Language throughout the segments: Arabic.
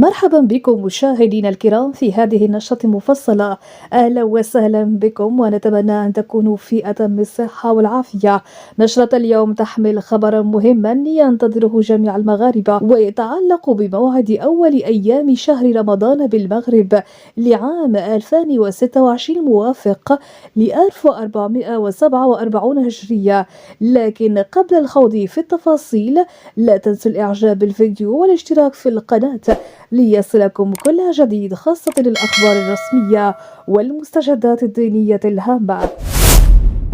مرحبا بكم مشاهدينا الكرام في هذه النشرة المفصلة. أهلا وسهلا بكم ونتمنى أن تكونوا في أتم الصحة والعافية. نشرة اليوم تحمل خبرا مهما ينتظره جميع المغاربة ويتعلق بموعد أول أيام شهر رمضان بالمغرب لعام 2026 موافق ل 1447 هجرية. لكن قبل الخوض في التفاصيل لا تنسوا الإعجاب بالفيديو والاشتراك في القناة ليصلكم كل جديد، خاصة الأخبار الرسمية والمستجدات الدينية الهامة.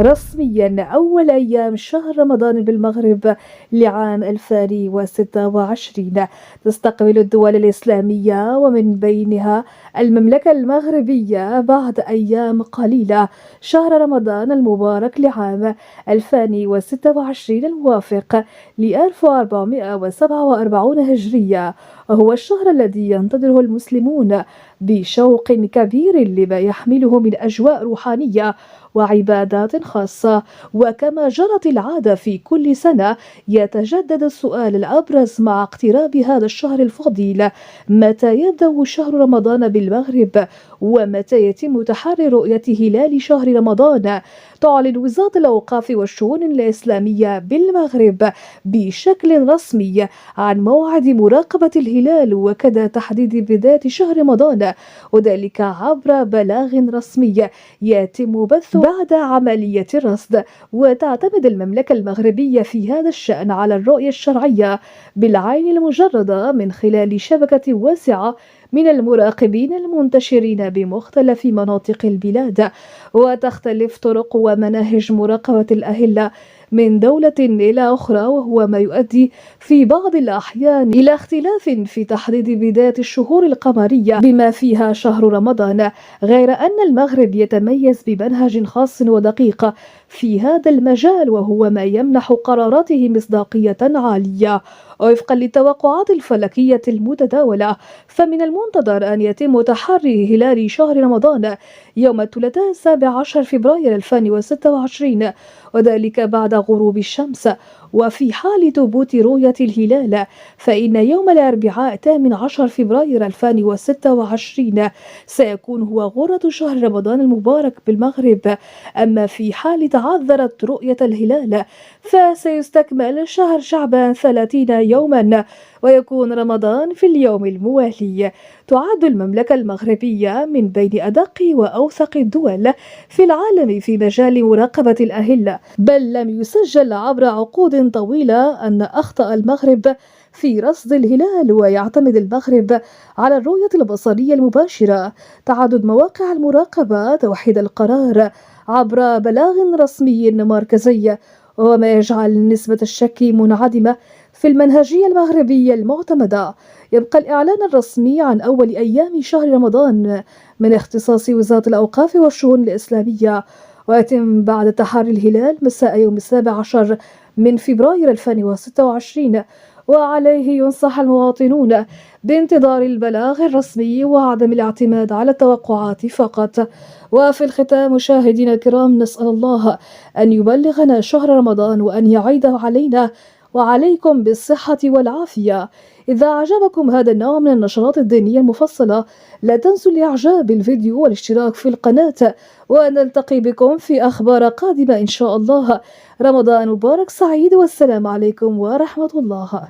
رسميا أول أيام شهر رمضان بالمغرب لعام 2026 تستقبل الدول الإسلامية ومن بينها المملكة المغربية بعد أيام قليلة شهر رمضان المبارك لعام 2026 الموافق ل 1447 هجرية، وهو الشهر الذي ينتظره المسلمون بشوق كبير لما يحمله من أجواء روحانية وعبادات خاصة. وكما جرت العادة في كل سنة يتجدد السؤال الأبرز مع اقتراب هذا الشهر الفضيل: متى يبدأ شهر رمضان بالمغرب؟ ومتى يتم تحري رؤية هلال شهر رمضان؟ تعلن وزارة الأوقاف والشؤون الإسلامية بالمغرب بشكل رسمي عن موعد مراقبة الهلال وكذا تحديد بداية شهر رمضان، وذلك عبر بلاغ رسمي يتم بثه بعد عملية الرصد. وتعتمد المملكة المغربية في هذا الشأن على الرؤية الشرعية بالعين المجردة من خلال شبكة واسعة من المراقبين المنتشرين بمختلف مناطق البلاد، وتختلف طرق ومناهج مراقبة الأهلة من دولة إلى أخرى، وهو ما يؤدي في بعض الأحيان إلى اختلاف في تحديد بداية الشهور القمرية بما فيها شهر رمضان، غير أن المغرب يتميز بمنهج خاص ودقيق في هذا المجال، وهو ما يمنح قراراته مصداقية عالية. وفقا للتوقعات الفلكية المتداولة فمن المنتظر أن يتم تحري هلال شهر رمضان يوم الثلاثاء 17 فبراير 2026، وذلك بعد غروب الشمس. وفي حال ثبوت رؤية الهلال فإن يوم الأربعاء 18 فبراير 2026 سيكون هو غرة شهر رمضان المبارك بالمغرب. أما في حال تعذرت رؤية الهلال فسيستكمل شهر شعبان 30 يوما ويكون رمضان في اليوم الموالي. تعد المملكة المغربية من بين أدق وأوثق الدول في العالم في مجال مراقبة الأهلة، بل لم يسجل عبر عقود طويلة أن أخطأ المغرب في رصد الهلال، ويعتمد المغرب على الرؤية البصرية المباشرة. تعدد مواقع المراقبة توحيد القرار عبر بلاغ رسمي مركزي، وما يجعل نسبة الشك منعدمة في المنهجية المغربية المعتمدة. يبقى الإعلان الرسمي عن أول أيام شهر رمضان من اختصاص وزارة الأوقاف والشؤون الإسلامية، ويتم بعد تحري الهلال مساء يوم 17 من فبراير 2026، وعليه ينصح المواطنون بانتظار البلاغ الرسمي وعدم الاعتماد على التوقعات فقط. وفي الختام مشاهدينا الكرام، نسأل الله أن يبلغنا شهر رمضان وأن يعيده علينا وعليكم بالصحة والعافية. إذا أعجبكم هذا النوع من النشرات الدينية المفصلة لا تنسوا الإعجاب بالفيديو والاشتراك في القناة، ونلتقي بكم في أخبار قادمة إن شاء الله. رمضان مبارك سعيد، والسلام عليكم ورحمة الله.